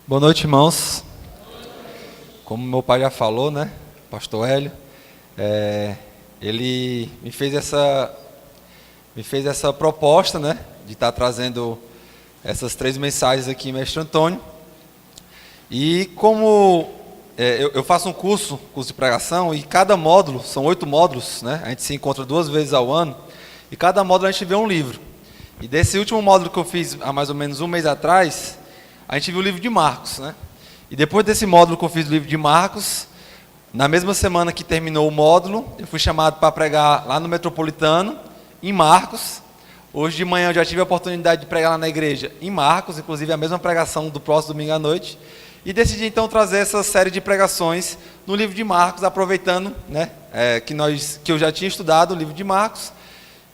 Boa noite, irmãos. Como meu pai já falou, né, pastor Hélio, ele me fez essa proposta, né, de estar trazendo essas 3 mensagens aqui, mestre Antônio. E como eu faço um curso de pregação, e cada módulo, são 8 módulos, né, a gente se encontra 2 vezes ao ano, e cada módulo a gente vê um livro. E desse último módulo que eu fiz há mais ou menos um mês atrás, a gente viu o livro de Marcos, né? E depois desse módulo que eu fiz do livro de Marcos, na mesma semana que terminou o módulo, eu fui chamado para pregar lá no Metropolitano, em Marcos. Hoje de manhã eu já tive a oportunidade de pregar lá na igreja, em Marcos, inclusive a mesma pregação do próximo domingo à noite. E decidi então trazer essa série de pregações no livro de Marcos, aproveitando, né, que eu já tinha estudado o livro de Marcos,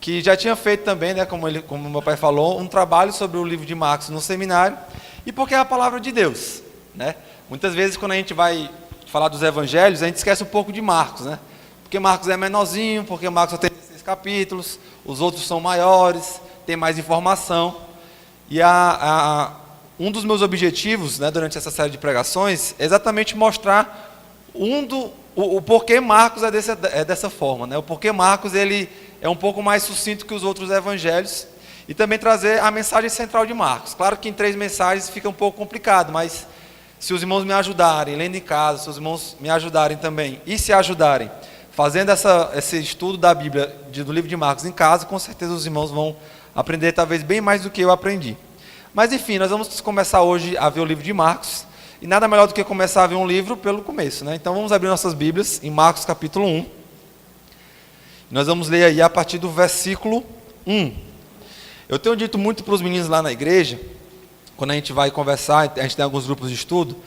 que já tinha feito também, né, como meu pai falou, um trabalho sobre o livro de Marcos no seminário, e porque é a palavra de Deus, né? Muitas vezes quando a gente vai falar dos evangelhos, a gente esquece um pouco de Marcos, né? Porque Marcos é menorzinho, porque Marcos só tem 6 capítulos, os outros são maiores, tem mais informação. E um dos meus objetivos, né, durante essa série de pregações é exatamente mostrar o porquê Marcos é dessa forma, né? O porquê Marcos ele é um pouco mais sucinto que os outros evangelhos, e também trazer a mensagem central de Marcos. Claro que em 3 mensagens fica um pouco complicado, mas se os irmãos me ajudarem, lendo em casa, se os irmãos me ajudarem também, e se ajudarem, fazendo esse estudo da Bíblia, do livro de Marcos em casa, com certeza os irmãos vão aprender talvez bem mais do que eu aprendi. Mas enfim, nós vamos começar hoje a ver o livro de Marcos, e nada melhor do que começar a ver um livro pelo começo, né? Então vamos abrir nossas Bíblias em Marcos capítulo 1. Nós vamos ler aí a partir do versículo 1. Eu tenho dito muito para os meninos lá na igreja, quando a gente vai conversar, a gente tem alguns grupos de estudo,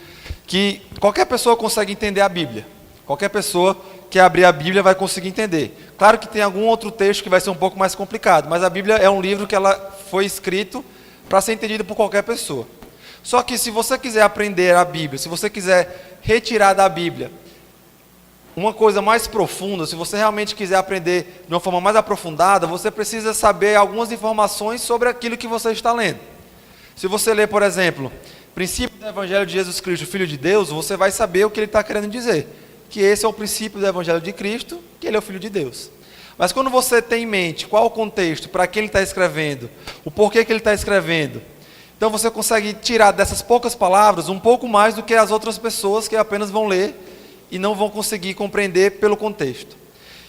que qualquer pessoa consegue entender a Bíblia. Qualquer pessoa que abrir a Bíblia vai conseguir entender. Claro que tem algum outro texto que vai ser um pouco mais complicado, mas a Bíblia é um livro que ela foi escrito para ser entendido por qualquer pessoa. Só que se você quiser aprender a Bíblia, se você quiser retirar da Bíblia uma coisa mais profunda, se você realmente quiser aprender de uma forma mais aprofundada, você precisa saber algumas informações sobre aquilo que você está lendo. Se você ler, por exemplo, princípio do Evangelho de Jesus Cristo, Filho de Deus, você vai saber o que ele está querendo dizer. Que esse é o princípio do Evangelho de Cristo, que ele é o Filho de Deus. Mas quando você tem em mente qual o contexto, para que ele está escrevendo, o porquê que ele está escrevendo, então você consegue tirar dessas poucas palavras um pouco mais do que as outras pessoas que apenas vão ler e não vão conseguir compreender pelo contexto.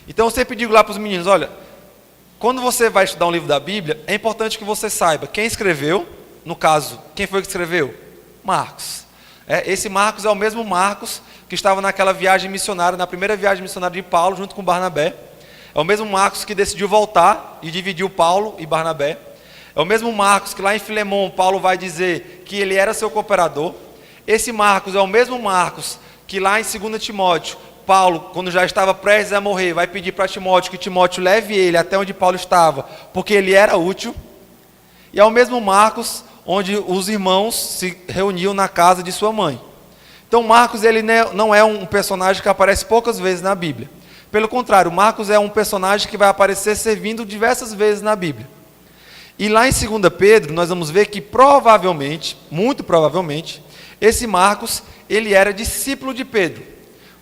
Então eu sempre digo lá para os meninos, olha, quando você vai estudar um livro da Bíblia, é importante que você saiba quem escreveu, no caso, quem foi que escreveu? Marcos. Esse Marcos é o mesmo Marcos que estava naquela viagem missionária, na primeira viagem missionária de Paulo, junto com Barnabé. É o mesmo Marcos que decidiu voltar e dividiu Paulo e Barnabé. É o mesmo Marcos que lá em Filemão, Paulo vai dizer que ele era seu cooperador. Esse Marcos é o mesmo Marcos que lá em 2 Timóteo, Paulo, quando já estava prestes a morrer, vai pedir para Timóteo que Timóteo leve ele até onde Paulo estava, porque ele era útil. E é o mesmo Marcos onde os irmãos se reuniam na casa de sua mãe. Então Marcos ele não é um personagem que aparece poucas vezes na Bíblia. Pelo contrário, Marcos é um personagem que vai aparecer servindo diversas vezes na Bíblia. E lá em 2 Pedro, nós vamos ver que provavelmente, muito provavelmente, esse Marcos, ele era discípulo de Pedro.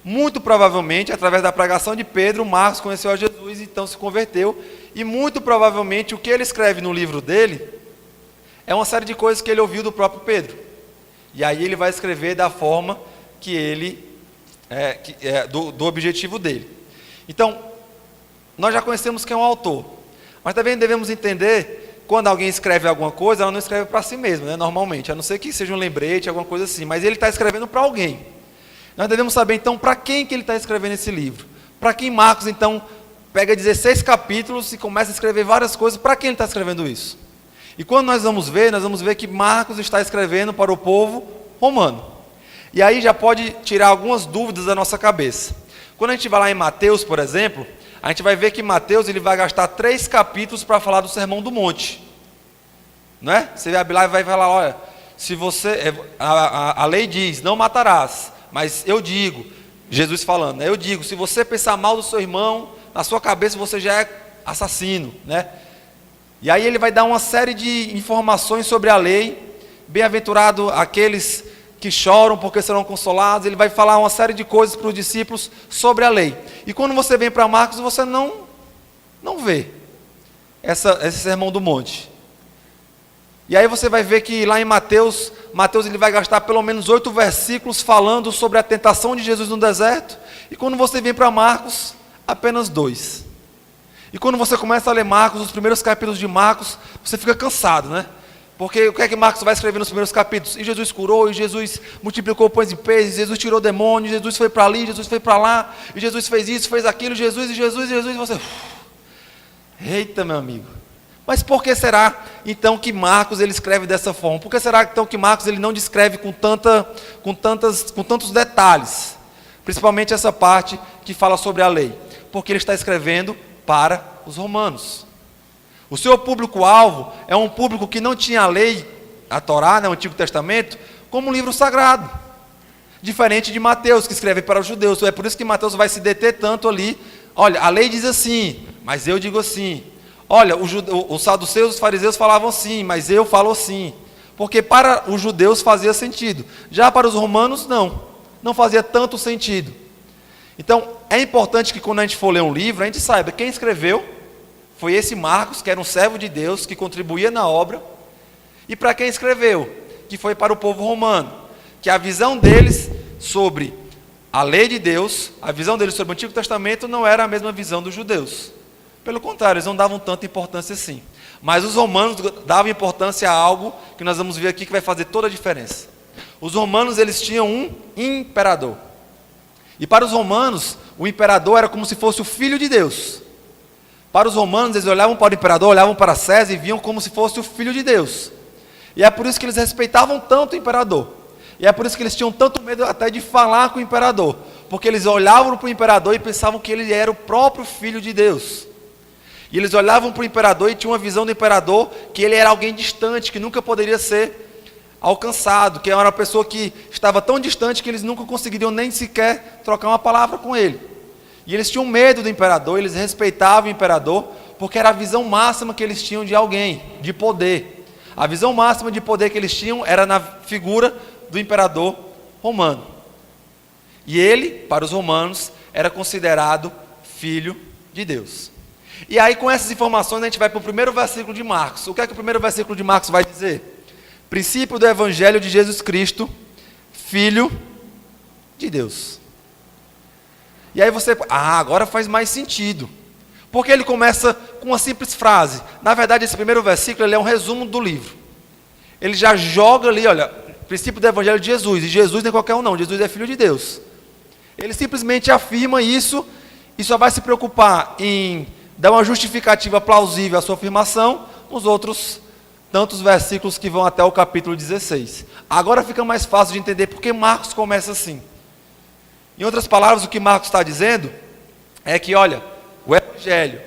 Muito provavelmente, através da pregação de Pedro, Marcos conheceu a Jesus e então se converteu. E muito provavelmente, o que ele escreve no livro dele, é uma série de coisas que ele ouviu do próprio Pedro. E aí ele vai escrever da forma que ele, do objetivo dele. Então, nós já conhecemos quem é um autor. Mas também devemos entender, quando alguém escreve alguma coisa, ela não escreve para si mesma, né, normalmente. A não ser que seja um lembrete, alguma coisa assim. Mas ele está escrevendo para alguém. Nós devemos saber, então, para quem que ele está escrevendo esse livro. Para quem Marcos, então, pega 16 capítulos e começa a escrever várias coisas. Para quem ele está escrevendo isso? E quando nós vamos ver que Marcos está escrevendo para o povo romano. E aí já pode tirar algumas dúvidas da nossa cabeça. Quando a gente vai lá em Mateus, por exemplo, a gente vai ver que Mateus ele vai gastar 3 capítulos para falar do Sermão do Monte. Não é? Você vai lá e vai falar, olha, se você, a lei diz, não matarás, mas eu digo, Jesus falando, né? Eu digo, se você pensar mal do seu irmão, na sua cabeça você já é assassino, né? E aí ele vai dar uma série de informações sobre a lei. Bem-aventurado aqueles que choram porque serão consolados. Ele vai falar uma série de coisas para os discípulos sobre a lei. E quando você vem para Marcos, você não vê esse sermão do monte. E aí você vai ver que lá em Mateus ele vai gastar pelo menos 8 versículos falando sobre a tentação de Jesus no deserto. E quando você vem para Marcos, apenas 2. E quando você começa a ler Marcos, os primeiros capítulos de Marcos, você fica cansado, né? Porque o que é que Marcos vai escrever nos primeiros capítulos? E Jesus curou, e Jesus multiplicou pães e peixes, Jesus tirou demônios, Jesus foi para ali, Jesus foi para lá, e Jesus fez isso, fez aquilo, Jesus, e você... Eita, meu amigo. Mas por que será, então, que Marcos ele escreve dessa forma? Por que será, então, que Marcos ele não descreve com tantos detalhes? Principalmente essa parte que fala sobre a lei. Porque ele está escrevendo para os romanos. O seu público-alvo é um público que não tinha a lei, a Torá, né, o Antigo Testamento, como um livro sagrado. Diferente de Mateus, que escreve para os judeus. É por isso que Mateus vai se deter tanto ali. Olha, a lei diz assim, mas eu digo assim. Olha, os saduceus, os fariseus falavam assim, mas eu falo assim. Porque para os judeus fazia sentido. Já para os romanos, não fazia tanto sentido. Então, é importante que quando a gente for ler um livro, a gente saiba quem escreveu foi esse Marcos, que era um servo de Deus, que contribuía na obra. E para quem escreveu, que foi para o povo romano. Que a visão deles sobre a lei de Deus, a visão deles sobre o Antigo Testamento não era a mesma visão dos judeus. Pelo contrário, eles não davam tanta importância assim. Mas os romanos davam importância a algo que nós vamos ver aqui que vai fazer toda a diferença. Os romanos, eles tinham um imperador. E para os romanos, o imperador era como se fosse o filho de Deus. Para os romanos, eles olhavam para o imperador, olhavam para César e viam como se fosse o filho de Deus. E é por isso que eles respeitavam tanto o imperador. E é por isso que eles tinham tanto medo até de falar com o imperador. Porque eles olhavam para o imperador e pensavam que ele era o próprio filho de Deus. E eles olhavam para o imperador e tinham uma visão do imperador que ele era alguém distante, que nunca poderia ser alcançado, que era uma pessoa que estava tão distante que eles nunca conseguiriam nem sequer trocar uma palavra com ele. E eles tinham medo do imperador, eles respeitavam o imperador, porque era a visão máxima que eles tinham de alguém, de poder. A visão máxima de poder que eles tinham era na figura do imperador romano. E ele, para os romanos, era considerado filho de Deus. E aí, com essas informações, a gente vai para o primeiro versículo de Marcos. O que é que o primeiro versículo de Marcos vai dizer? Princípio do Evangelho de Jesus Cristo, Filho de Deus. E aí você... agora faz mais sentido. Porque ele começa com uma simples frase. Na verdade, esse primeiro versículo ele é um resumo do livro. Ele já joga ali, olha, princípio do Evangelho de Jesus. E Jesus não é qualquer um não, Jesus é Filho de Deus. Ele simplesmente afirma isso e só vai se preocupar em dar uma justificativa plausível à sua afirmação nos outros tantos versículos que vão até o capítulo 16. Agora fica mais fácil de entender porque Marcos começa assim. Em outras palavras, o que Marcos está dizendo é que, olha, o Evangelho,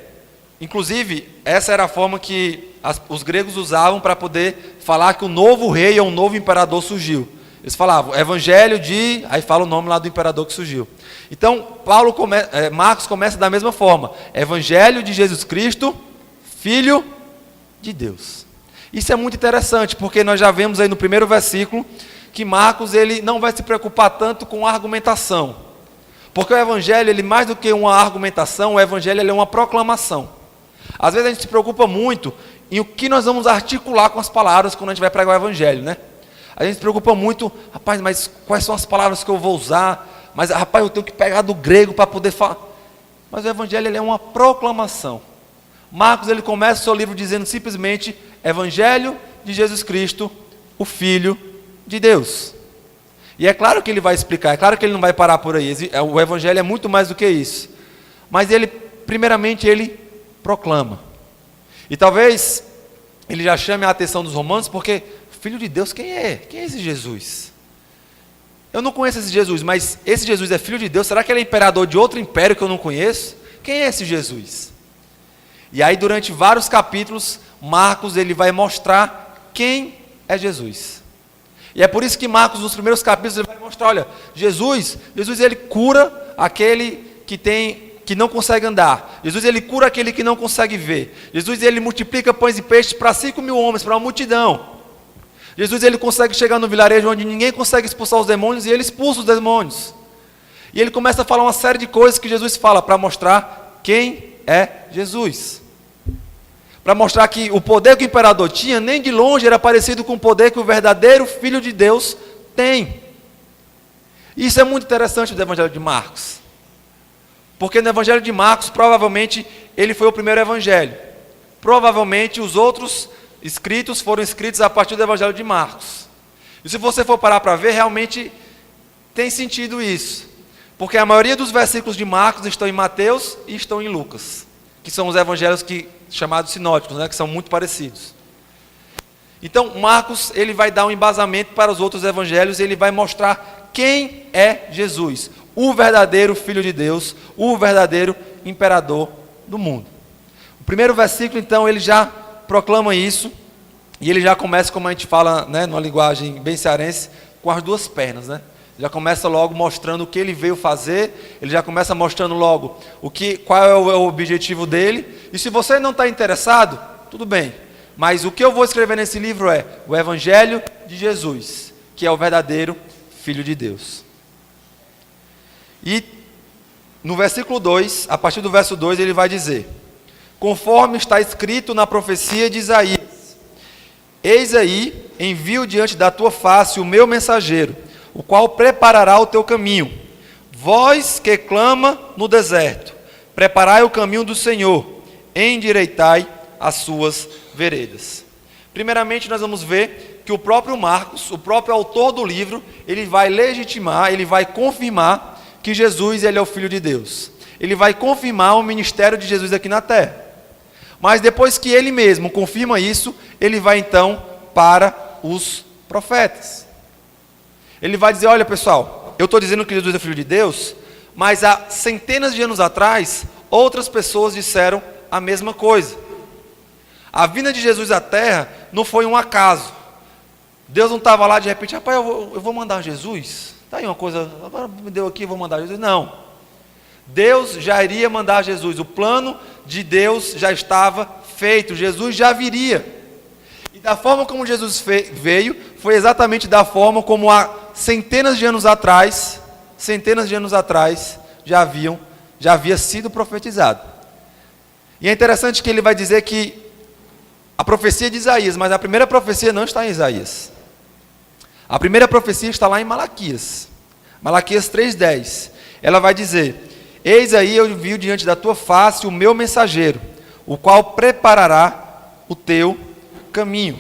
inclusive, essa era a forma que os gregos usavam para poder falar que um novo rei ou um novo imperador surgiu. Eles falavam, Evangelho de... Aí fala o nome lá do imperador que surgiu. Então, Marcos começa da mesma forma. Evangelho de Jesus Cristo, Filho de Deus. Isso é muito interessante, porque nós já vemos aí no primeiro versículo que Marcos ele não vai se preocupar tanto com a argumentação. Porque o Evangelho, ele mais do que uma argumentação, o Evangelho ele é uma proclamação. Às vezes a gente se preocupa muito em o que nós vamos articular com as palavras quando a gente vai pregar o Evangelho, né? A gente se preocupa muito, rapaz, mas quais são as palavras que eu vou usar? Mas, rapaz, eu tenho que pegar do grego para poder falar. Mas o Evangelho ele é uma proclamação. Marcos ele começa o seu livro dizendo simplesmente Evangelho de Jesus Cristo, o Filho de Deus. E é claro que ele vai explicar, é claro que ele não vai parar por aí. O Evangelho é muito mais do que isso. Mas ele, primeiramente, ele proclama. E talvez ele já chame a atenção dos romanos, porque Filho de Deus, quem é? Quem é esse Jesus? Eu não conheço esse Jesus, mas esse Jesus é Filho de Deus? Será que ele é imperador de outro império que eu não conheço? Quem é esse Jesus? E aí, durante vários capítulos, Marcos ele vai mostrar quem é Jesus. E é por isso que Marcos, nos primeiros capítulos, ele vai mostrar, olha, Jesus ele cura aquele que não consegue andar. Jesus ele cura aquele que não consegue ver. Jesus ele multiplica pães e peixes para 5.000 homens, para uma multidão. Jesus ele consegue chegar no vilarejo onde ninguém consegue expulsar os demônios e ele expulsa os demônios. E ele começa a falar uma série de coisas que Jesus fala para mostrar quem é Jesus. Para mostrar que o poder que o imperador tinha, nem de longe era parecido com o poder que o verdadeiro Filho de Deus tem. Isso é muito interessante do Evangelho de Marcos. Porque no Evangelho de Marcos, provavelmente, ele foi o primeiro evangelho. Provavelmente, os outros escritos foram escritos a partir do Evangelho de Marcos. E se você for parar para ver, realmente tem sentido isso. Porque a maioria dos versículos de Marcos estão em Mateus e estão em Lucas. Que são os evangelhos chamados sinóticos, né, que são muito parecidos. Então, Marcos ele vai dar um embasamento para os outros evangelhos e ele vai mostrar quem é Jesus. O verdadeiro Filho de Deus, o verdadeiro imperador do mundo. O primeiro versículo, então, ele já proclama isso, e ele já começa, como a gente fala, né, numa linguagem bem cearense, com as duas pernas, né? Já começa logo mostrando o que ele veio fazer, ele já começa mostrando logo qual é o objetivo dele, e se você não está interessado, tudo bem, mas o que eu vou escrever nesse livro é o Evangelho de Jesus, que é o verdadeiro Filho de Deus. E no versículo 2, a partir do verso 2, ele vai dizer: conforme está escrito na profecia de Isaías, eis aí, envio diante da tua face o meu mensageiro, o qual preparará o teu caminho. Vós que clama no deserto, preparai o caminho do Senhor, endireitai as suas veredas. Primeiramente, nós vamos ver que o próprio Marcos, o próprio autor do livro, ele vai legitimar, ele vai confirmar que Jesus ele é o Filho de Deus. Ele vai confirmar o ministério de Jesus aqui na terra. Mas depois que ele mesmo confirma isso, ele vai então para os profetas. Ele vai dizer: olha pessoal, eu estou dizendo que Jesus é Filho de Deus, mas há centenas de anos atrás, outras pessoas disseram a mesma coisa. A vinda de Jesus à terra não foi um acaso. Deus não estava lá de repente: rapaz, eu vou mandar Jesus. Está aí uma coisa, agora me deu aqui, vou mandar Jesus. Não. Deus já iria mandar Jesus. O plano de Deus já estava feito. Jesus já viria. E da forma como Jesus veio, foi exatamente da forma como há centenas de anos atrás, já havia sido profetizado. E é interessante que ele vai dizer que a profecia de Isaías, mas a primeira profecia não está em Isaías. A primeira profecia está lá em Malaquias. Malaquias 3,10. Ela vai dizer: eis aí eu envio diante da tua face o meu mensageiro, o qual preparará o teu caminho.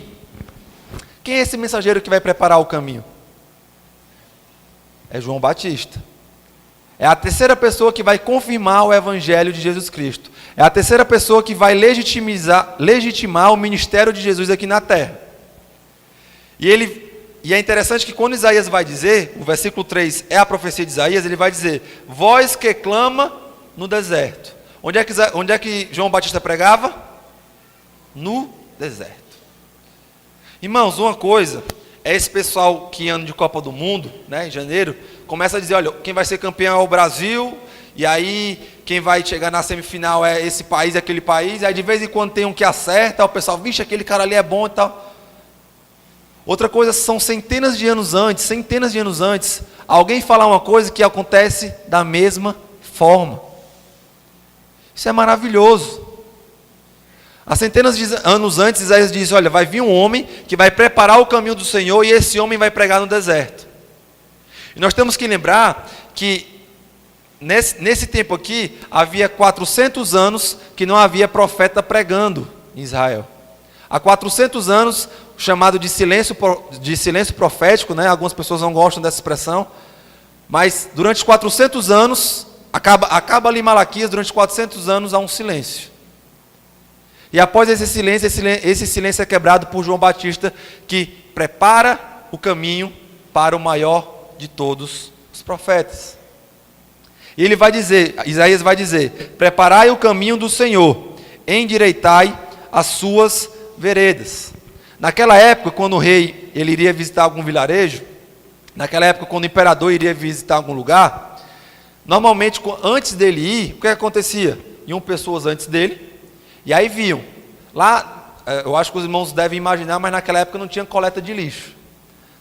Quem é esse mensageiro que vai preparar o caminho? É João Batista. É a terceira pessoa que vai confirmar o evangelho de Jesus Cristo. É a terceira pessoa que vai legitimar o ministério de Jesus aqui na terra. E é interessante que quando Isaías vai dizer, o versículo 3 é a profecia de Isaías, ele vai dizer: voz que clama no deserto. Onde é que João Batista pregava? No deserto. Irmãos, uma coisa é esse pessoal que anda de Copa do Mundo, né, em janeiro, começa a dizer: olha, quem vai ser campeão é o Brasil, e aí quem vai chegar na semifinal é esse país, aquele país, aí de vez em quando tem um que acerta, o pessoal: vixe, aquele cara ali é bom e tal. Outra coisa, são centenas de anos antes, alguém falar uma coisa que acontece da mesma forma. Isso é maravilhoso. Há centenas de anos antes, Isaías diz: olha, vai vir um homem que vai preparar o caminho do Senhor, e esse homem vai pregar no deserto. E nós temos que lembrar que nesse tempo aqui, havia 400 anos que não havia profeta pregando em Israel. Há 400 anos, chamado de silêncio profético, né? Algumas pessoas não gostam dessa expressão, mas durante 400 anos, acaba ali Malaquias, durante 400 anos há um silêncio. E após esse silêncio é quebrado por João Batista, que prepara o caminho para o maior de todos os profetas. E ele vai dizer, Isaías vai dizer: preparai o caminho do Senhor, endireitai as suas veredas. Naquela época, quando o rei ele iria visitar algum vilarejo, naquela época, quando o imperador iria visitar algum lugar, normalmente, antes dele ir, o que acontecia? Iam pessoas antes dele, e aí viam, lá eu acho que os irmãos devem imaginar, mas naquela época não tinha coleta de lixo.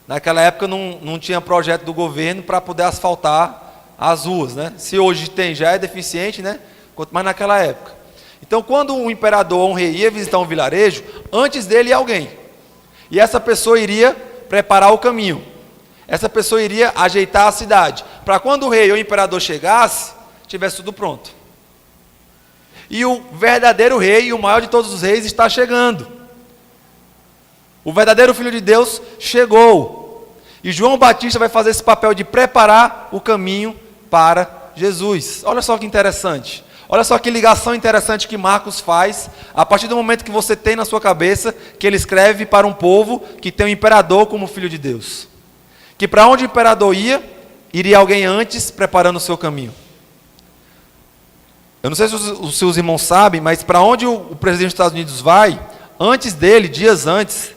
Naquela época não tinha projeto do governo para poder asfaltar as ruas, né? Se hoje tem, já é deficiente, né? Quanto mais naquela época. Então, quando um imperador ou um rei ia visitar um vilarejo, antes dele ia alguém. E essa pessoa iria preparar o caminho. Essa pessoa iria ajeitar a cidade, para quando o rei ou o imperador chegasse, tivesse tudo pronto. E o verdadeiro rei, e o maior de todos os reis, está chegando. O verdadeiro Filho de Deus chegou. E João Batista vai fazer esse papel de preparar o caminho para Jesus. Olha só que interessante. Olha só que ligação interessante que Marcos faz, a partir do momento que você tem na sua cabeça, que ele escreve para um povo que tem o imperador como Filho de Deus. Que para onde o imperador ia, iria alguém antes preparando o seu caminho. Eu não sei se os seus irmãos sabem, mas para onde o presidente dos Estados Unidos vai, antes dele, dias antes,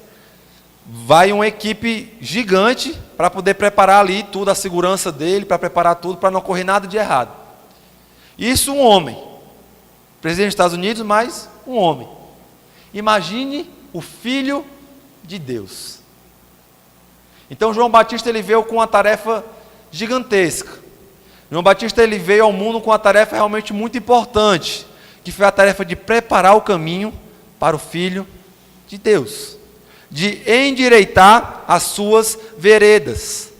vai uma equipe gigante para poder preparar ali tudo, a segurança dele, para preparar tudo, para não ocorrer nada de errado. Isso um homem, presidente dos Estados Unidos, mas um homem. Imagine o Filho de Deus. Então João Batista ele veio com uma tarefa gigantesca. João Batista ele veio ao mundo com uma tarefa realmente muito importante, que foi a tarefa de preparar o caminho para o Filho de Deus, de endireitar as suas veredas.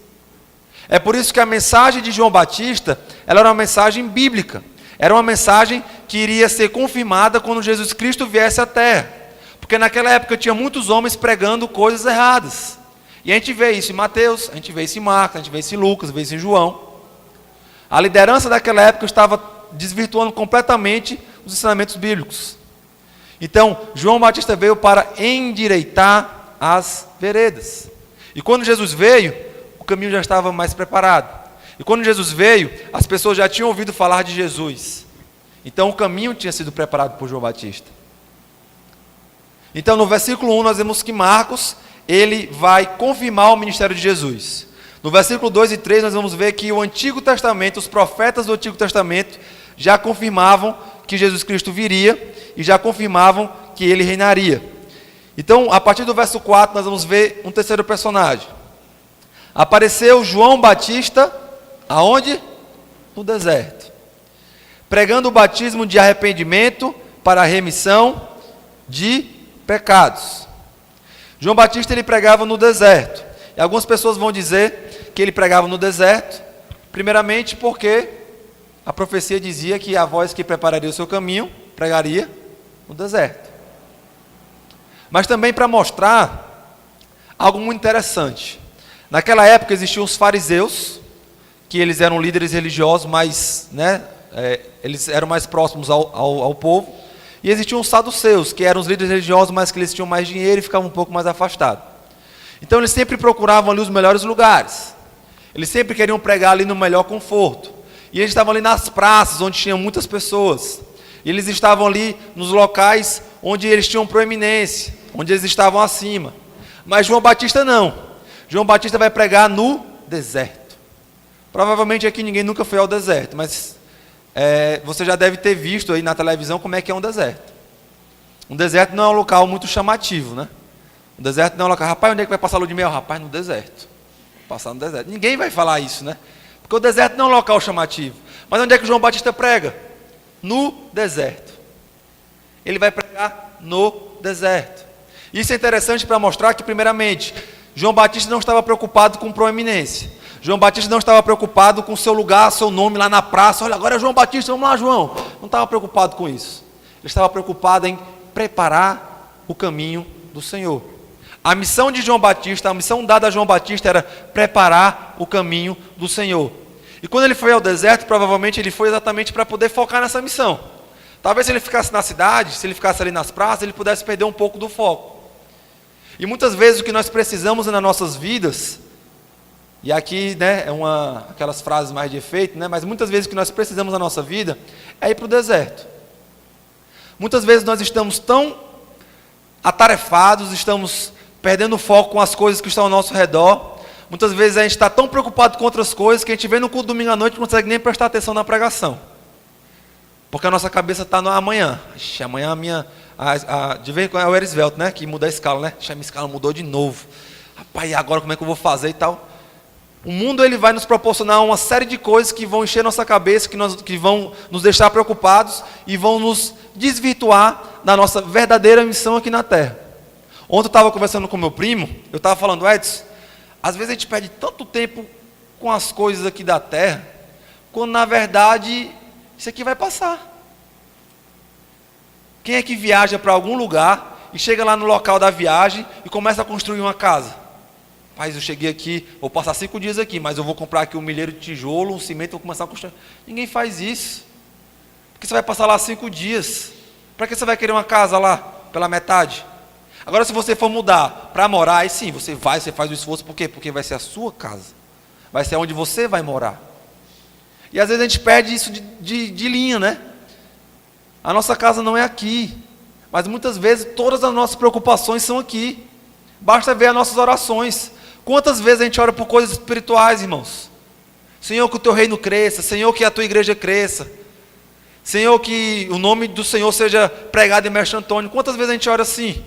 É por isso que a mensagem de João Batista, ela era uma mensagem bíblica, era uma mensagem que iria ser confirmada quando Jesus Cristo viesse à Terra, porque naquela época tinha muitos homens pregando coisas erradas, e a gente vê isso em Mateus, a gente vê isso em Marcos, a gente vê isso em Lucas, a gente vê isso em João. A liderança daquela época estava desvirtuando completamente os ensinamentos bíblicos. Então, João Batista veio para endireitar as veredas. E quando Jesus veio, o caminho já estava mais preparado. E quando Jesus veio, as pessoas já tinham ouvido falar de Jesus. Então, o caminho tinha sido preparado por João Batista. Então, no versículo 1, nós vemos que Marcos, ele vai confirmar o ministério de Jesus. No versículo 2 e 3, nós vamos ver que o Antigo Testamento, os profetas do Antigo Testamento, já confirmavam que Jesus Cristo viria e já confirmavam que ele reinaria. Então, a partir do verso 4, nós vamos ver um terceiro personagem. Apareceu João Batista, aonde? No deserto, pregando o batismo de arrependimento para a remissão de pecados. João Batista ele pregava no deserto. E algumas pessoas vão dizer que ele pregava no deserto, primeiramente porque a profecia dizia que a voz que prepararia o seu caminho, pregaria no deserto. Mas também para mostrar algo muito interessante. Naquela época existiam os fariseus, que eles eram líderes religiosos, mas eles eram mais próximos ao povo. E existiam os saduceus, que eram os líderes religiosos, mas que eles tinham mais dinheiro e ficavam um pouco mais afastados. Então eles sempre procuravam ali os melhores lugares. Eles sempre queriam pregar ali no melhor conforto. E eles estavam ali nas praças, onde tinham muitas pessoas. E eles estavam ali nos locais onde eles tinham proeminência, onde eles estavam acima. Mas João Batista não. João Batista vai pregar no deserto. Provavelmente aqui ninguém nunca foi ao deserto, mas você já deve ter visto aí na televisão como é que é um deserto. Um deserto não é um local muito chamativo, né? Um deserto não é um local, rapaz, onde é que vai passar a lua de mel? Rapaz, no deserto. Passar no deserto. Ninguém vai falar isso, né? Porque o deserto não é um local chamativo. Mas onde é que João Batista prega? No deserto. Ele vai pregar no deserto. Isso é interessante para mostrar que, primeiramente, João Batista não estava preocupado com proeminência. João Batista não estava preocupado com seu lugar, seu nome lá na praça. Olha, agora é João Batista, vamos lá, João. Não estava preocupado com isso. Ele estava preocupado em preparar o caminho do Senhor. A missão de João Batista, a missão dada a João Batista era preparar o caminho do Senhor. E quando ele foi ao deserto, provavelmente ele foi exatamente para poder focar nessa missão. Talvez se ele ficasse na cidade, se ele ficasse ali nas praças, ele pudesse perder um pouco do foco. E muitas vezes o que nós precisamos nas nossas vidas, e aqui aquelas frases mais de efeito, mas muitas vezes o que nós precisamos na nossa vida é ir para o deserto. Muitas vezes nós estamos tão atarefados, estamos perdendo o foco com as coisas que estão ao nosso redor. Muitas vezes a gente está tão preocupado com outras coisas que a gente vem no culto domingo à noite e não consegue nem prestar atenção na pregação. Porque a nossa cabeça está no amanhã. Amanhã De vez em quando é o Erisvelto, né? Que muda a escala, né? A minha escala mudou de novo. Rapaz, e agora como é que eu vou fazer e tal? O mundo ele vai nos proporcionar uma série de coisas que vão encher nossa cabeça, que vão nos deixar preocupados e vão nos desvirtuar da nossa verdadeira missão aqui na Terra. Ontem eu estava conversando com meu primo, eu estava falando, Edson, às vezes a gente perde tanto tempo com as coisas aqui da Terra, quando na verdade isso aqui vai passar. Quem é que viaja para algum lugar e chega lá no local da viagem e começa a construir uma casa? Rapaz, eu cheguei aqui, vou passar 5 dias aqui, mas eu vou comprar aqui um milheiro de tijolo, um cimento e vou começar a construir. Ninguém faz isso. Porque você vai passar lá 5 dias. Para que você vai querer uma casa lá, pela metade? Agora, se você for mudar para morar, aí sim, você faz o esforço. Por quê? Porque vai ser a sua casa. Vai ser onde você vai morar. E às vezes a gente perde isso de linha, né? A nossa casa não é aqui. Mas muitas vezes todas as nossas preocupações são aqui. Basta ver as nossas orações. Quantas vezes a gente ora por coisas espirituais, irmãos? Senhor, que o teu reino cresça. Senhor, que a tua igreja cresça. Senhor, que o nome do Senhor seja pregado em Mestre Antônio. Quantas vezes a gente ora assim?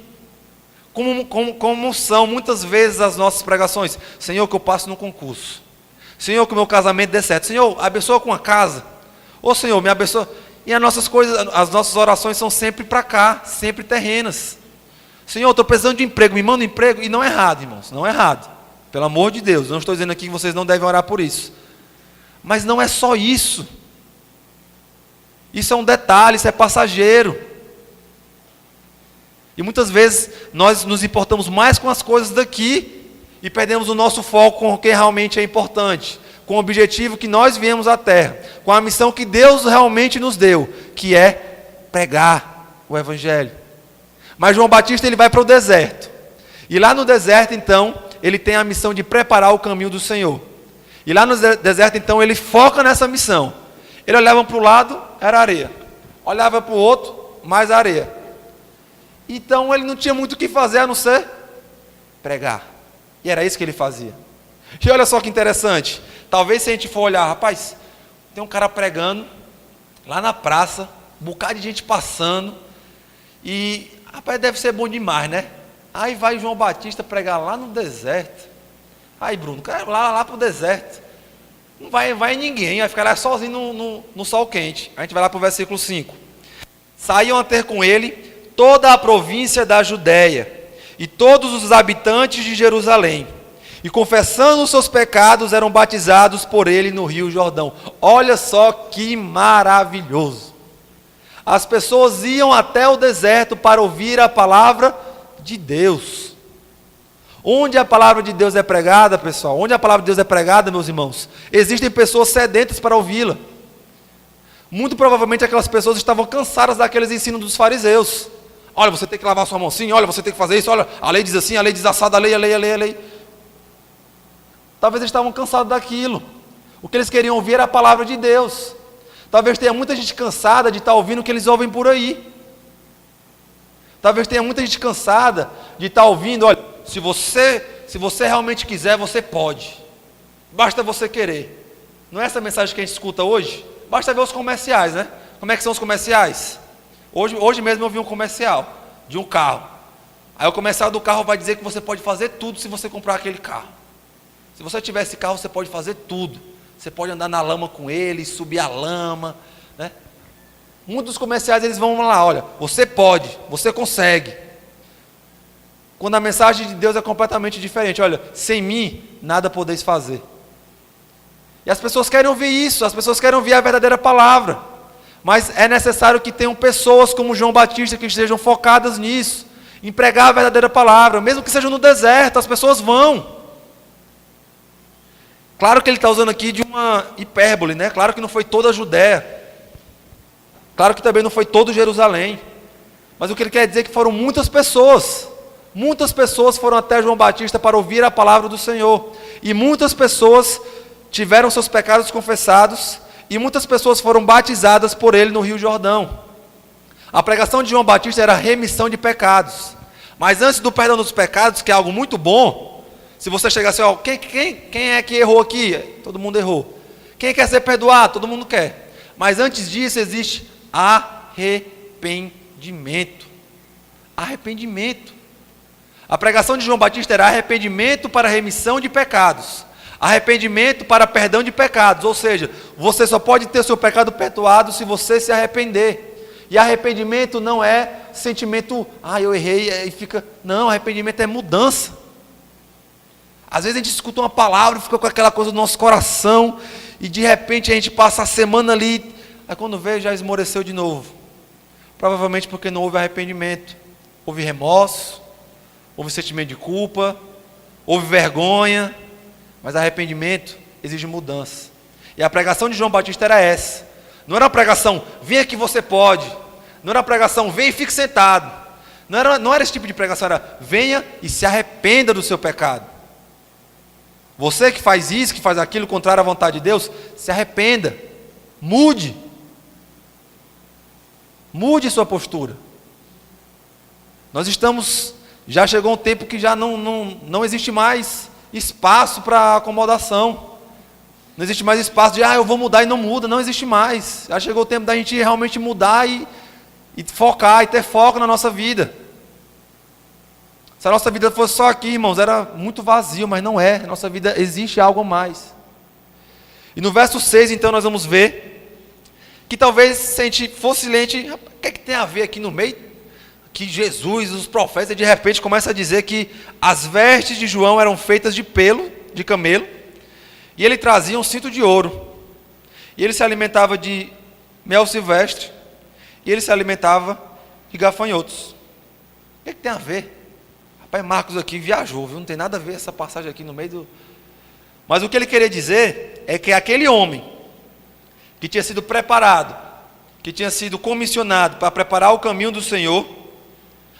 Como são muitas vezes as nossas pregações? Senhor, que eu passe no concurso. Senhor, que o meu casamento dê certo. Senhor, abençoa com a casa. Ô Senhor, me abençoa. E as nossas orações são sempre para cá, sempre terrenas. Senhor, eu estou precisando de emprego, me manda um emprego. E não é errado, irmãos, não é errado. Pelo amor de Deus, não estou dizendo aqui que vocês não devem orar por isso. Mas não é só isso. Isso é um detalhe, isso é passageiro. E muitas vezes nós nos importamos mais com as coisas daqui e perdemos o nosso foco com o que realmente é importante, com o objetivo que nós viemos à Terra, com a missão que Deus realmente nos deu, que é pregar o Evangelho. Mas João Batista ele vai para o deserto. E lá no deserto, então, ele tem a missão de preparar o caminho do Senhor. E lá no deserto, então, ele foca nessa missão. Ele olhava para o lado, era areia. Olhava para o outro, mais areia. Então, ele não tinha muito o que fazer, a não ser pregar. E era isso que ele fazia. E olha só que interessante. Talvez se a gente for olhar, rapaz, tem um cara pregando, lá na praça, um bocado de gente passando, e, rapaz, deve ser bom demais, né? Aí vai João Batista pregar lá no deserto. Aí, Bruno, lá para o deserto. Não vai ninguém, vai ficar lá sozinho no sol quente. A gente vai lá para o versículo 5. Saíam a ter com ele toda a província da Judéia e todos os habitantes de Jerusalém. E confessando os seus pecados, eram batizados por ele no Rio Jordão. Olha só que maravilhoso. As pessoas iam até o deserto para ouvir a palavra de Deus. Onde a palavra de Deus é pregada, pessoal, onde a palavra de Deus é pregada, meus irmãos, existem pessoas sedentas para ouvi-la. Muito provavelmente aquelas pessoas estavam cansadas daqueles ensinos dos fariseus. Olha, você tem que lavar sua mão assim, olha, você tem que fazer isso, olha, a lei diz assim, a lei diz assado, a lei. Talvez eles estavam cansados daquilo. O que eles queriam ouvir era a palavra de Deus. Talvez tenha muita gente cansada de estar ouvindo o que eles ouvem por aí. Talvez tenha muita gente cansada de estar ouvindo, olha, se você realmente quiser, você pode. Basta você querer. Não é essa mensagem que a gente escuta hoje? Basta ver os comerciais, né? Como é que são os comerciais? Hoje mesmo eu vi um comercial de um carro. Aí o comercial do carro vai dizer que você pode fazer tudo se você comprar aquele carro. Se você tiver esse carro, você pode fazer tudo. Você pode andar na lama com ele, subir a lama, né? Muitos dos comerciais eles vão lá, olha, você pode, você consegue. Quando a mensagem de Deus é completamente diferente, olha, sem mim nada podeis fazer. E as pessoas querem ouvir isso, as pessoas querem ouvir a verdadeira palavra. Mas é necessário que tenham pessoas como João Batista que estejam focadas nisso, em pregar a verdadeira palavra, mesmo que seja no deserto, as pessoas vão. Claro que ele está usando aqui de uma hipérbole, né? Claro que não foi toda a Judéia. Claro que também não foi todo Jerusalém. Mas o que ele quer dizer é que foram muitas pessoas. Muitas pessoas foram até João Batista para ouvir a palavra do Senhor. E muitas pessoas tiveram seus pecados confessados. E muitas pessoas foram batizadas por ele no Rio Jordão. A pregação de João Batista era a remissão de pecados. Mas antes do perdão dos pecados, que é algo muito bom, se você chegar assim, ó, quem é que errou aqui? Todo mundo errou. Quem quer ser perdoado? Todo mundo quer. Mas antes disso existe arrependimento. Arrependimento. A pregação de João Batista era arrependimento para remissão de pecados. Arrependimento para perdão de pecados. Ou seja, você só pode ter seu pecado perdoado se você se arrepender. E arrependimento não é sentimento, eu errei, e fica... Não, arrependimento é mudança. Às vezes a gente escuta uma palavra, fica com aquela coisa no nosso coração, e de repente a gente passa a semana ali, aí quando vê já esmoreceu de novo. Provavelmente porque não houve arrependimento. Houve remorso, houve sentimento de culpa, houve vergonha, mas arrependimento exige mudança. E a pregação de João Batista era essa. Não era uma pregação, venha que você pode. Não era uma pregação, venha e fique sentado. Não era esse tipo de pregação, era venha e se arrependa do seu pecado. Você que faz isso, que faz aquilo contrário à vontade de Deus, se arrependa. Mude. Mude sua postura. Nós já chegou um tempo que já não existe mais espaço para acomodação. Não existe mais espaço de, eu vou mudar e não muda. Não existe mais. Já chegou o tempo da gente realmente mudar e focar, e ter foco na nossa vida. Se a nossa vida fosse só aqui, irmãos, era muito vazio, mas não é. Na nossa vida existe algo a mais. E no verso 6, então, nós vamos ver que talvez, se a gente fosse lente, o que é que tem a ver aqui no meio? Que Jesus, os profetas, de repente começam a dizer que as vestes de João eram feitas de pelo, de camelo, e ele trazia um cinto de ouro, e ele se alimentava de mel silvestre, e ele se alimentava de gafanhotos. O que tem a ver? Rapaz, Marcos aqui viajou, viu? Não tem nada a ver essa passagem aqui no meio do... Mas o que ele queria dizer é que aquele homem que tinha sido preparado, que tinha sido comissionado para preparar o caminho do Senhor,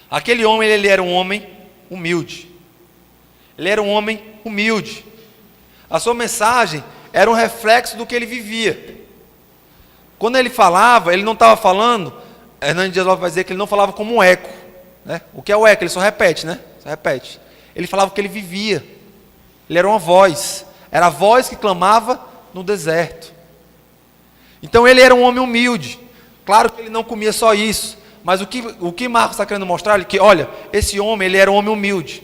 aquele homem, ele era um homem humilde. Ele era um homem humilde. A sua mensagem era um reflexo do que ele vivia. Quando ele falava, ele não estava falando, Hernandes Dias Lopes vai dizer que ele não falava como um eco, né? O que é o eco? Ele só repete, né? Só repete. Ele falava o que ele vivia. Ele era uma voz. Era a voz que clamava no deserto. Então ele era um homem humilde. Claro que ele não comia só isso. Mas o que Marcos está querendo mostrar é que, olha, esse homem, ele era um homem humilde.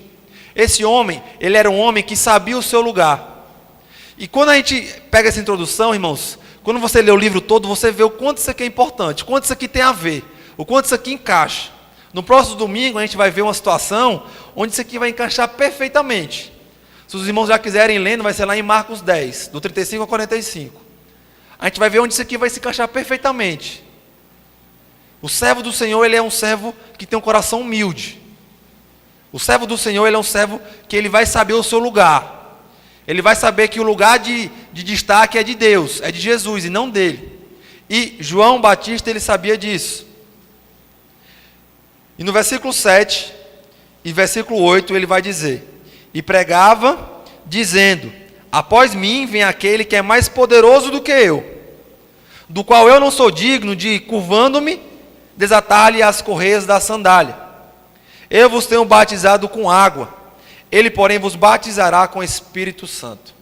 Esse homem, ele era um homem que sabia o seu lugar. E quando a gente pega essa introdução, irmãos, quando você lê o livro todo, você vê o quanto isso aqui é importante, o quanto isso aqui tem a ver, o quanto isso aqui encaixa. No próximo domingo, a gente vai ver uma situação onde isso aqui vai encaixar perfeitamente. Se os irmãos já quiserem lendo, vai ser lá em Marcos 10, do 35 ao 45. A gente vai ver onde isso aqui vai se encaixar perfeitamente. O servo do Senhor, ele é um servo que tem um coração humilde. O servo do Senhor, ele é um servo que ele vai saber o seu lugar. Ele vai saber que o lugar de destaque é de Deus, é de Jesus e não dele. E João Batista, ele sabia disso. E no versículo 7 e versículo 8, ele vai dizer: e pregava, dizendo: após mim vem aquele que é mais poderoso do que eu, do qual eu não sou digno de, curvando-me, desatar-lhe as correias da sandália. Eu vos tenho batizado com água, ele, porém, vos batizará com o Espírito Santo.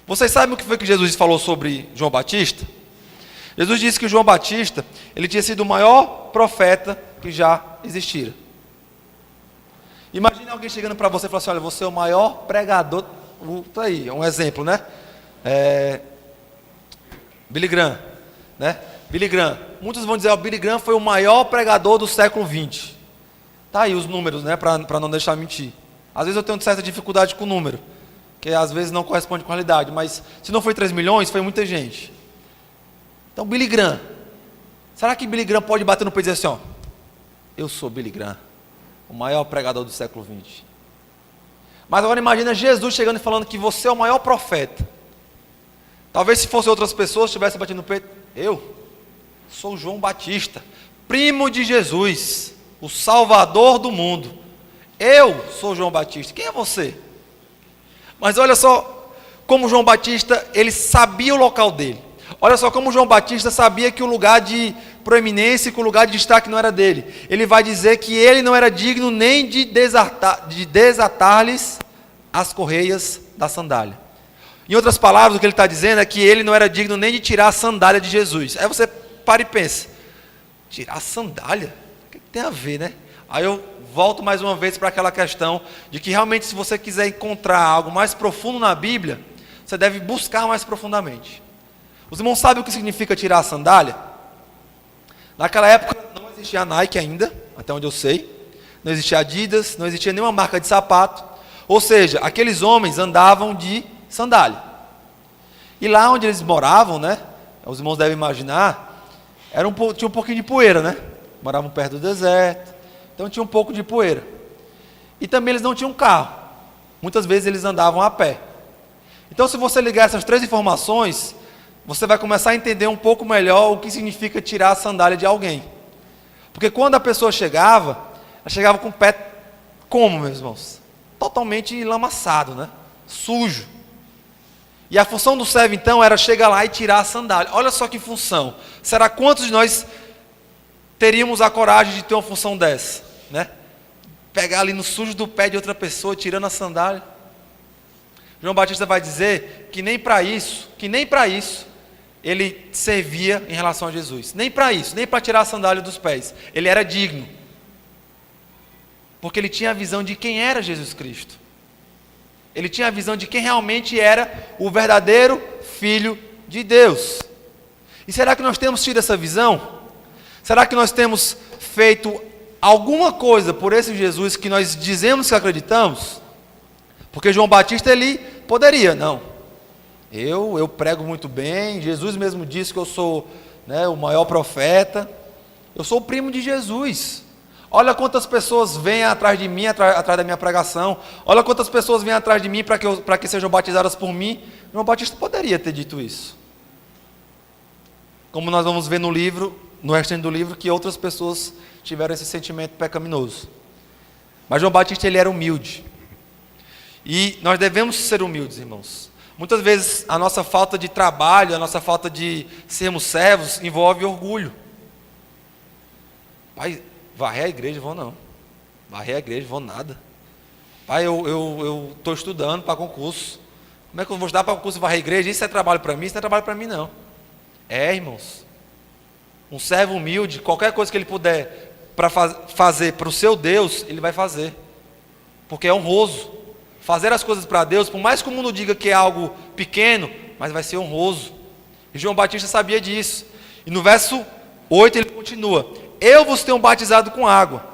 Vocês sabem o que foi que Jesus falou sobre João Batista? Jesus disse que João Batista, ele tinha sido o maior profeta que já existira. Imagine alguém chegando para você e falando assim: olha, você é o maior pregador. Tá aí, um exemplo, né? Billy Graham, né? Billy Graham. Muitos vão dizer: o Billy Graham foi o maior pregador do século XX. Tá aí os números, né? Para não deixar mentir. Às vezes eu tenho certa dificuldade com o número, que às vezes não corresponde com a realidade, mas se não foi 3 milhões, foi muita gente. Então, Billy Graham. Será que Billy Graham pode bater no peito e dizer assim: eu sou Billy Graham, o maior pregador do século XX? Mas agora imagina Jesus chegando e falando que você é o maior profeta. Talvez se fossem outras pessoas, estivessem batendo no peito: eu sou João Batista, primo de Jesus, o Salvador do mundo. Eu sou João Batista. Quem é você? Mas olha só como João Batista, ele sabia o local dele. Olha só como João Batista sabia que o lugar de proeminência, que o lugar de destaque não era dele. Ele vai dizer que ele não era digno nem de desatar-lhes as correias da sandália. Em outras palavras, o que ele está dizendo é que ele não era digno nem de tirar a sandália de Jesus. Aí você para e pensa: tirar a sandália? O que tem a ver, né? Aí eu volto mais uma vez para aquela questão de que realmente, se você quiser encontrar algo mais profundo na Bíblia, você deve buscar mais profundamente. Os irmãos sabem o que significa tirar a sandália? Naquela época não existia a Nike ainda, até onde eu sei. Não existia Adidas, não existia nenhuma marca de sapato. Ou seja, aqueles homens andavam de sandália. E lá onde eles moravam, né? Os irmãos devem imaginar, tinha um pouquinho de poeira, né? Moravam perto do deserto, então tinha um pouco de poeira. E também eles não tinham carro. Muitas vezes eles andavam a pé. Então, se você ligar essas três informações, você vai começar a entender um pouco melhor o que significa tirar a sandália de alguém. Porque quando a pessoa chegava, ela chegava com o pé como, meus irmãos? Totalmente lamaçado, né? Sujo. E a função do servo, então, era chegar lá e tirar a sandália. Olha só que função. Será quantos de nós teríamos a coragem de ter uma função dessa, né? Pegar ali no sujo do pé de outra pessoa, tirando a sandália. João Batista vai dizer que nem para isso, ele servia em relação a Jesus. Nem para isso, nem para tirar a sandália dos pés. Ele era digno. Porque ele tinha a visão de quem era Jesus Cristo. Ele tinha a visão de quem realmente era o verdadeiro Filho de Deus. E será que nós temos tido essa visão? Será que nós temos feito alguma coisa por esse Jesus que nós dizemos que acreditamos? Porque João Batista, ele poderia, não. Eu prego muito bem, Jesus mesmo disse que eu sou, né, o maior profeta. Eu sou o primo de Jesus. Olha quantas pessoas vêm atrás de mim, atrás da minha pregação. Olha quantas pessoas vêm atrás de mim para que sejam batizadas por mim. João Batista poderia ter dito isso. Como nós vamos ver no livro, no restante do livro, que outras pessoas tiveram esse sentimento pecaminoso. Mas João Batista, ele era humilde. E nós devemos ser humildes, irmãos. Muitas vezes a nossa falta de trabalho, a nossa falta de sermos servos, envolve orgulho. Pai, varrer a igreja, vou não. Varrer a igreja, vou nada. Pai, eu estou estudando para concurso. Como é que eu vou estudar para concurso e varrer a igreja? Isso é trabalho para mim? Isso não é trabalho para mim, não. Irmãos. Um servo humilde, qualquer coisa que ele puder fazer para o seu Deus, ele vai fazer. Porque é honroso. Fazer as coisas para Deus, por mais que o mundo diga que é algo pequeno, mas vai ser honroso. E João Batista sabia disso. E no verso 8 ele continua: eu vos tenho batizado com água,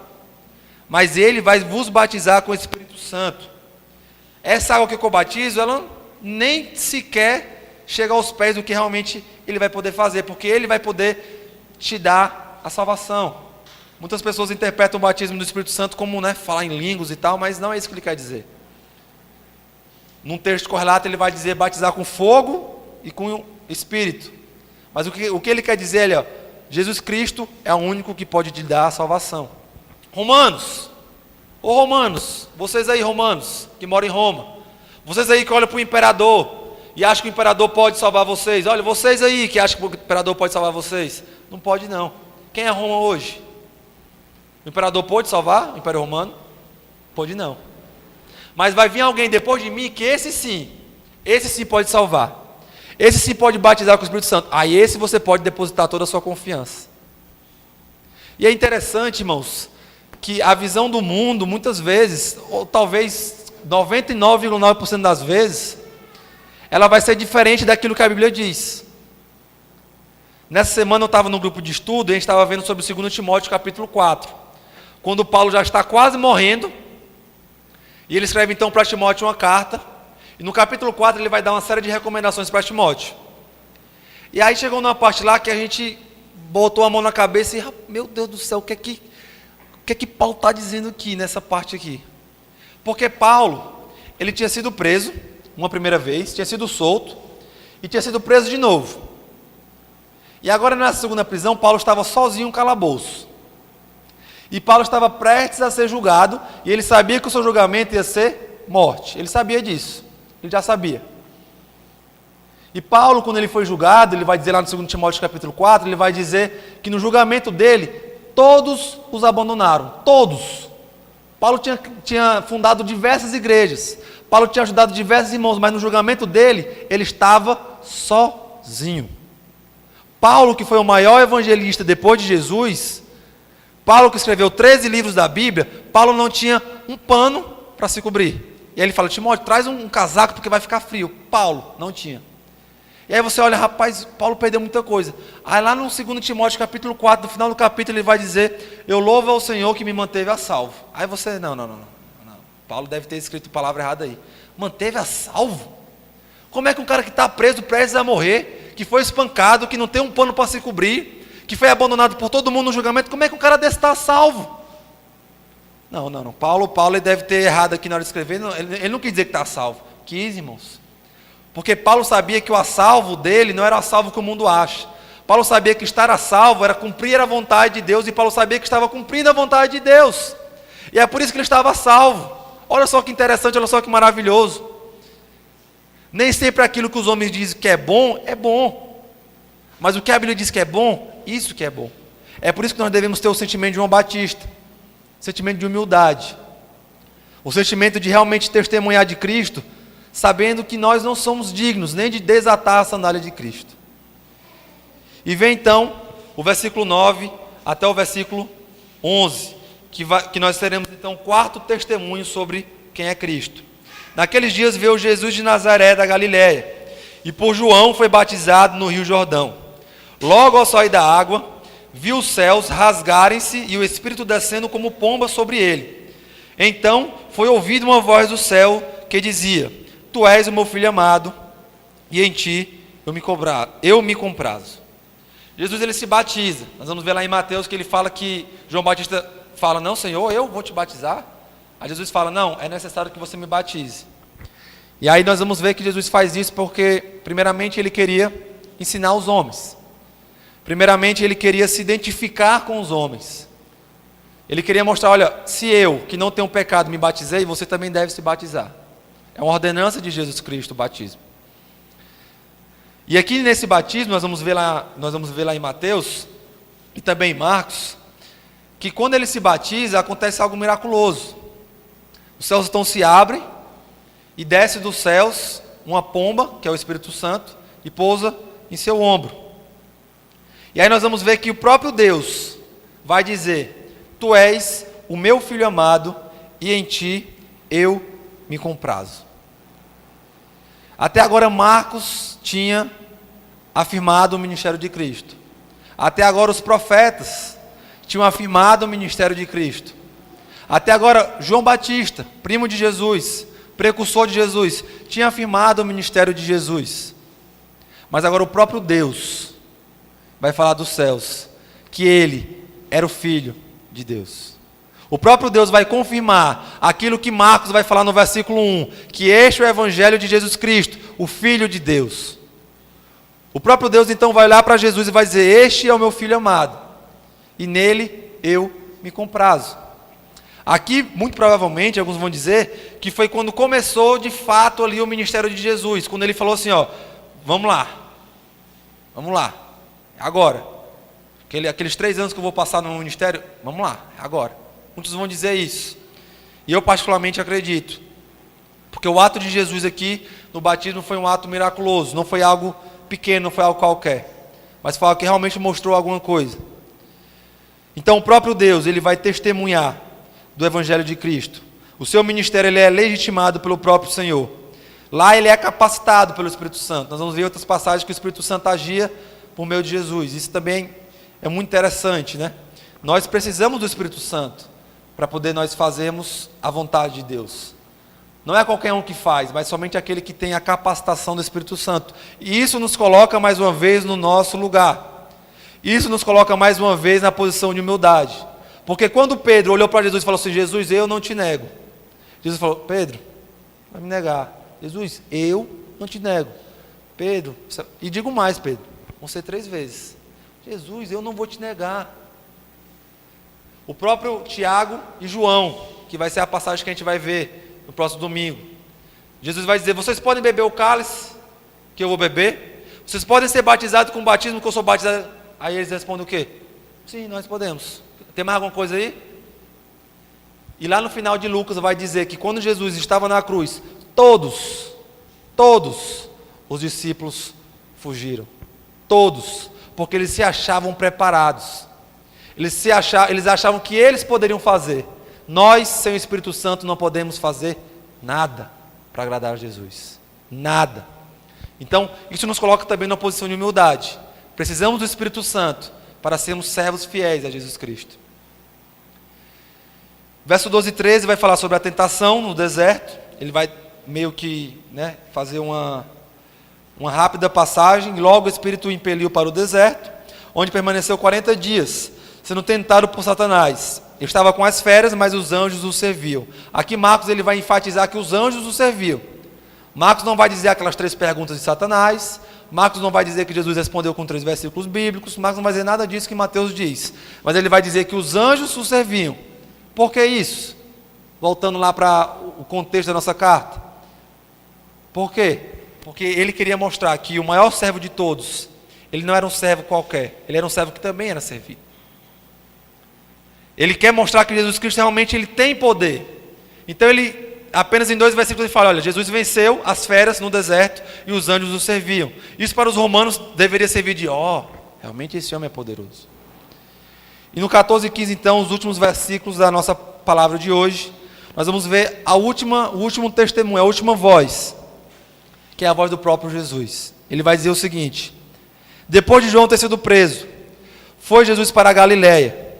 mas ele vai vos batizar com o Espírito Santo. Essa água que eu batizo, ela nem sequer chega aos pés do que realmente ele vai poder fazer, porque ele vai poder te dar a salvação. Muitas pessoas interpretam o batismo do Espírito Santo como, né, falar em línguas e tal, mas não é isso que ele quer dizer. Num texto correlato ele vai dizer batizar com fogo e com Espírito. Mas o que ele quer dizer é, Jesus Cristo é o único que pode te dar a salvação. Romanos, vocês aí romanos, que moram em Roma, vocês aí que olham para o imperador e acham que o imperador pode salvar vocês, olha, vocês aí que acham que o imperador pode salvar vocês, não pode não. Quem é Roma hoje? O imperador pode salvar o Império Romano? Pode não. Mas vai vir alguém depois de mim que esse sim pode salvar. Esse sim pode batizar com o Espírito Santo. Aí esse você pode depositar toda a sua confiança. E é interessante, irmãos, que a visão do mundo, muitas vezes, ou talvez 99,9% das vezes, ela vai ser diferente daquilo que a Bíblia diz. Nessa semana eu estava no grupo de estudo e a gente estava vendo sobre o 2 Timóteo capítulo 4. Quando Paulo já está quase morrendo, e ele escreve então para Timóteo uma carta, e no capítulo 4 ele vai dar uma série de recomendações para Timóteo. E aí chegou numa parte lá que a gente botou a mão na cabeça e, meu Deus do céu, o que é que Paulo está dizendo aqui, nessa parte aqui? Porque Paulo, ele tinha sido preso uma primeira vez, tinha sido solto, e tinha sido preso de novo. E agora nessa segunda prisão, Paulo estava sozinho em um calabouço. E Paulo estava prestes a ser julgado, e ele sabia que o seu julgamento ia ser morte. Ele sabia disso, ele já sabia. E Paulo, quando ele foi julgado, ele vai dizer lá no 2 Timóteo capítulo 4, ele vai dizer que no julgamento dele, todos os abandonaram, todos. Paulo tinha fundado diversas igrejas, Paulo tinha ajudado diversos irmãos, mas no julgamento dele, ele estava sozinho. Paulo, que foi o maior evangelista depois de Jesus, Paulo, que escreveu 13 livros da Bíblia, Paulo não tinha um pano para se cobrir. E aí ele fala: Timóteo, traz um casaco porque vai ficar frio. Paulo não tinha. E aí você olha, rapaz, Paulo perdeu muita coisa. Aí lá no 2 Timóteo capítulo 4, no final do capítulo, ele vai dizer: eu louvo ao Senhor que me manteve a salvo. Aí você, não. Paulo deve ter escrito a palavra errada aí. Manteve a salvo? Como é que um cara que está preso, prestes a morrer, que foi espancado, que não tem um pano para se cobrir, que foi abandonado por todo mundo no julgamento, como é que um cara desse está salvo? Não. Paulo ele deve ter errado aqui na hora de escrever. Ele não quis dizer que está salvo. Quis, irmãos. Porque Paulo sabia que o a salvo dele não era a salvo que o mundo acha. Paulo sabia que estar a salvo era cumprir a vontade de Deus, e Paulo sabia que estava cumprindo a vontade de Deus. E é por isso que ele estava salvo. Olha só que interessante, olha só que maravilhoso. Nem sempre aquilo que os homens dizem que é bom. Mas o que a Bíblia diz que é bom, isso que é bom. É por isso que nós devemos ter o sentimento de João Batista, o sentimento de humildade, o sentimento de realmente testemunhar de Cristo, sabendo que nós não somos dignos nem de desatar a sandália de Cristo. E vem então o versículo 9 até o versículo 11, que nós teremos então o quarto testemunho sobre quem é Cristo. Naqueles dias veio Jesus de Nazaré da Galiléia, e por João foi batizado no rio Jordão. Logo ao sair da água, viu os céus rasgarem-se e o Espírito descendo como pomba sobre ele. Então foi ouvida uma voz do céu que dizia: Tu és o meu filho amado, e em ti eu me comprazo. Jesus, ele se batiza. Nós vamos ver lá em Mateus que ele fala que João Batista fala: não, Senhor, eu vou te batizar. Aí Jesus fala: não, é necessário que você me batize. E aí nós vamos ver que Jesus faz isso porque, primeiramente, ele queria ensinar os homens. Primeiramente, ele queria se identificar com os homens. Ele queria mostrar: olha, se eu, que não tenho pecado, me batizei, você também deve se batizar. É uma ordenança de Jesus Cristo o batismo. E aqui nesse batismo, nós vamos ver lá em Mateus, e também em Marcos, que quando ele se batiza, acontece algo miraculoso. Os céus então se abrem, e desce dos céus uma pomba, que é o Espírito Santo, e pousa em seu ombro. E aí nós vamos ver que o próprio Deus vai dizer: Tu és o meu filho amado, e em ti eu me comprazo. Até agora Marcos tinha afirmado o ministério de Cristo. Até agora os profetas tinham afirmado o ministério de Cristo. Até agora João Batista, primo de Jesus, precursor de Jesus, tinha afirmado o ministério de Jesus. Mas agora o próprio Deus vai falar dos céus que ele era o Filho de Deus. O próprio Deus vai confirmar aquilo que Marcos vai falar no versículo 1, que este é o Evangelho de Jesus Cristo, o Filho de Deus. O próprio Deus então vai olhar para Jesus e vai dizer: este é o meu Filho amado, e nele eu me comprazo. Aqui, muito provavelmente, alguns vão dizer que foi quando começou de fato ali o ministério de Jesus, quando ele falou assim: ó, vamos lá, agora, aqueles 3 anos que eu vou passar no ministério, vamos lá, agora. Muitos vão dizer isso, e eu particularmente acredito, porque o ato de Jesus aqui no batismo foi um ato miraculoso, não foi algo pequeno, não foi algo qualquer, mas foi algo que realmente mostrou alguma coisa. Então o próprio Deus, ele vai testemunhar do Evangelho de Cristo. O seu ministério, ele é legitimado pelo próprio Senhor. Lá ele é capacitado pelo Espírito Santo. Nós vamos ver outras passagens que o Espírito Santo agia por meio de Jesus. Isso também é muito interessante, né? Nós precisamos do Espírito Santo para poder nós fazermos a vontade de Deus. Não é qualquer um que faz, mas somente aquele que tem a capacitação do Espírito Santo. E isso nos coloca mais uma vez no nosso lugar. Isso nos coloca mais uma vez na posição de humildade. Porque quando Pedro olhou para Jesus e falou assim: Jesus, eu não te nego. Jesus falou: Pedro, vai me negar. Jesus, eu não te nego. Pedro, e digo mais, Pedro, vão ser 3 vezes. Jesus, eu não vou te negar. O próprio Tiago e João, que vai ser a passagem que a gente vai ver no próximo domingo. Jesus vai dizer: vocês podem beber o cálice que eu vou beber? Vocês podem ser batizados com o batismo que eu sou batizado? Aí eles respondem o quê? Sim, nós podemos. Tem mais alguma coisa aí? E lá no final de Lucas vai dizer que quando Jesus estava na cruz, todos os discípulos fugiram. Todos, porque eles se achavam preparados. Eles achavam que eles poderiam fazer. Nós, sem o Espírito Santo, não podemos fazer nada para agradar a Jesus. Nada. Então, isso nos coloca também numa posição de humildade. Precisamos do Espírito Santo para sermos servos fiéis a Jesus Cristo. Verso 12 e 13 vai falar sobre a tentação no deserto. Ele vai meio que fazer uma rápida passagem. Logo o Espírito o impeliu para o deserto, onde permaneceu 40 dias, sendo tentado por Satanás. Ele estava com as feras, mas os anjos o serviam. Aqui Marcos ele vai enfatizar que os anjos o serviam. Marcos não vai dizer aquelas 3 perguntas de Satanás. Marcos não vai dizer que Jesus respondeu com 3 versículos bíblicos. Marcos não vai dizer nada disso que Mateus diz. Mas ele vai dizer que os anjos o serviam. Por que isso? Voltando lá para o contexto da nossa carta. Por quê? Porque ele queria mostrar que o maior servo de todos, ele não era um servo qualquer. Ele era um servo que também era servido. Ele quer mostrar que Jesus Cristo realmente ele tem poder. Então ele, apenas em 2 versículos, ele fala, olha, Jesus venceu as feras no deserto e os anjos o serviam. Isso para os romanos deveria servir de, realmente esse homem é poderoso. E no 14 e 15, então, os últimos versículos da nossa palavra de hoje, nós vamos ver o último testemunho, a última voz, que é a voz do próprio Jesus. Ele vai dizer o seguinte: depois de João ter sido preso, foi Jesus para a Galiléia,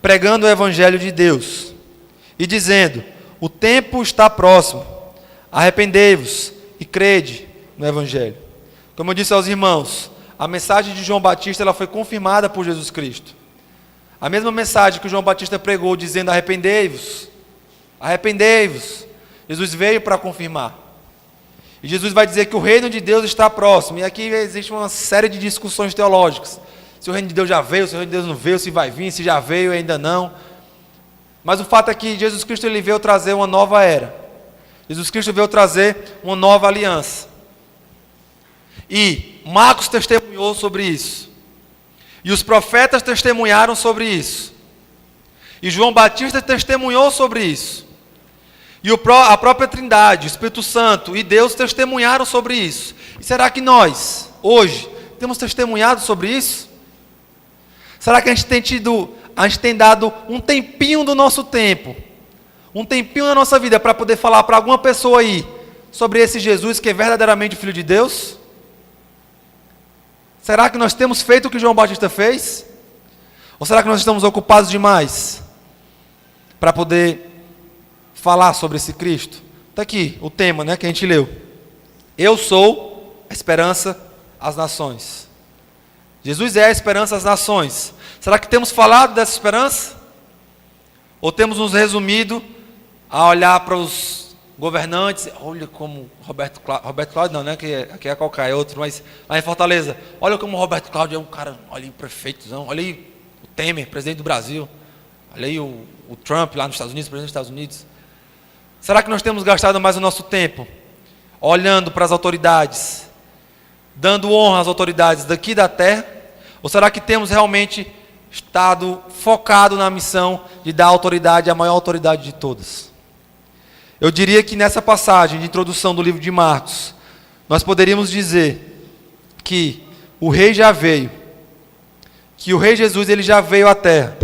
pregando o evangelho de Deus, e dizendo, o tempo está próximo, arrependei-vos e crede no evangelho. Como eu disse aos irmãos, a mensagem de João Batista ela foi confirmada por Jesus Cristo. A mesma mensagem que João Batista pregou, dizendo arrependei-vos, arrependei-vos, Jesus veio para confirmar. E Jesus vai dizer que o reino de Deus está próximo. E aqui existe uma série de discussões teológicas. Se o reino de Deus já veio, se o reino de Deus não veio, se vai vir, se já veio e ainda não. Mas o fato é que Jesus Cristo ele veio trazer uma nova era. Jesus Cristo veio trazer uma nova aliança. E Marcos testemunhou sobre isso. E os profetas testemunharam sobre isso. E João Batista testemunhou sobre isso. E a própria Trindade, o Espírito Santo e Deus testemunharam sobre isso. E será que nós, hoje, temos testemunhado sobre isso? Será que a gente tem dado um tempinho do nosso tempo, um tempinho da nossa vida para poder falar para alguma pessoa aí sobre esse Jesus que é verdadeiramente o Filho de Deus? Será que nós temos feito o que João Batista fez? Ou será que nós estamos ocupados demais para poder falar sobre esse Cristo? Está aqui o tema que a gente leu. Eu sou a esperança às nações. Jesus é a esperança às nações. Será que temos falado dessa esperança? Ou temos nos resumido a olhar para os governantes? Olha como Roberto Cláudio não, que aqui é qualquer outro, mas lá em Fortaleza, olha como Roberto Cláudio é um cara, olha aí o prefeitozão, olha aí o Temer, presidente do Brasil, olha aí o Trump lá nos Estados Unidos, presidente dos Estados Unidos. Será que nós temos gastado mais o nosso tempo olhando para as autoridades, dando honra às autoridades daqui da terra? Ou será que temos realmente estado focado na missão de dar autoridade à maior autoridade de todas? Eu diria que nessa passagem de introdução do livro de Marcos, nós poderíamos dizer que o rei já veio, que o rei Jesus ele já veio à terra,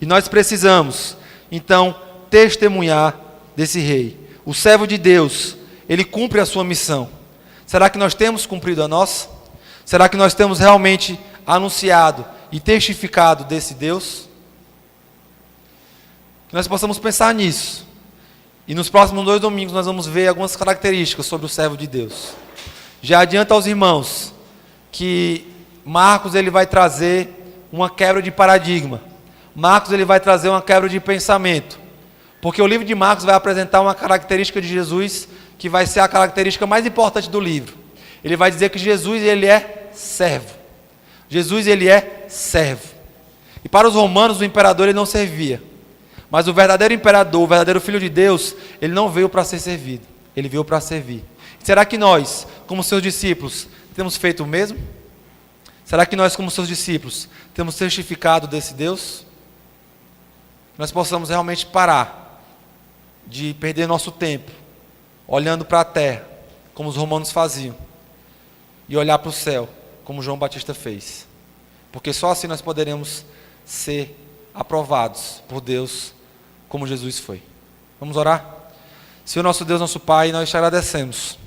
e nós precisamos, então, testemunhar desse rei. O servo de Deus, ele cumpre a sua missão. Será que nós temos cumprido a nossa? Será que nós temos realmente anunciado e testificado desse Deus? Que nós possamos pensar nisso. E nos próximos 2 domingos nós vamos ver algumas características sobre o servo de Deus. Já adianta aos irmãos que Marcos ele vai trazer uma quebra de paradigma. Marcos ele vai trazer uma quebra de pensamento. Porque o livro de Marcos vai apresentar uma característica de Jesus que vai ser a característica mais importante do livro. Ele vai dizer que Jesus ele é servo. Jesus ele é servo. E para os romanos o imperador ele não servia. Mas o verdadeiro imperador, o verdadeiro Filho de Deus, ele não veio para ser servido. Ele veio para servir. Será que nós, como seus discípulos, temos feito o mesmo? Será que nós, como seus discípulos, temos testificado desse Deus? Nós possamos realmente parar de perder nosso tempo olhando para a terra, como os romanos faziam, e olhar para o céu, como João Batista fez. Porque só assim nós poderemos ser aprovados por Deus como Jesus foi. Vamos orar? Senhor nosso Deus, nosso Pai, nós te agradecemos.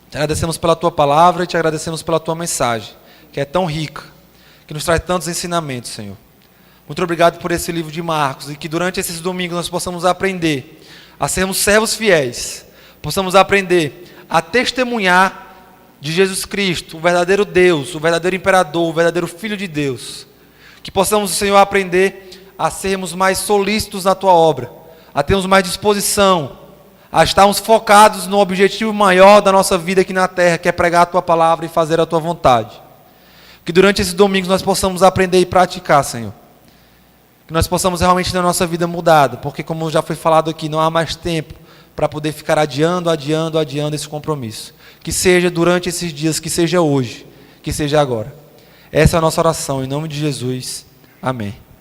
Te agradecemos pela Tua palavra e te agradecemos pela Tua mensagem, que é tão rica, que nos traz tantos ensinamentos, Senhor. Muito obrigado por esse livro de Marcos e que durante esses domingos nós possamos aprender a sermos servos fiéis, possamos aprender a testemunhar de Jesus Cristo, o verdadeiro Deus, o verdadeiro imperador, o verdadeiro Filho de Deus. Que possamos, Senhor, aprender a sermos mais solícitos na Tua obra, a termos mais disposição, a estarmos focados no objetivo maior da nossa vida aqui na terra, que é pregar a Tua palavra e fazer a Tua vontade. Que durante esses domingos nós possamos aprender e praticar, Senhor. Que nós possamos realmente ter a nossa vida mudada, porque como já foi falado aqui, não há mais tempo para poder ficar adiando esse compromisso. Que seja durante esses dias, que seja hoje, que seja agora. Essa é a nossa oração, em nome de Jesus. Amém.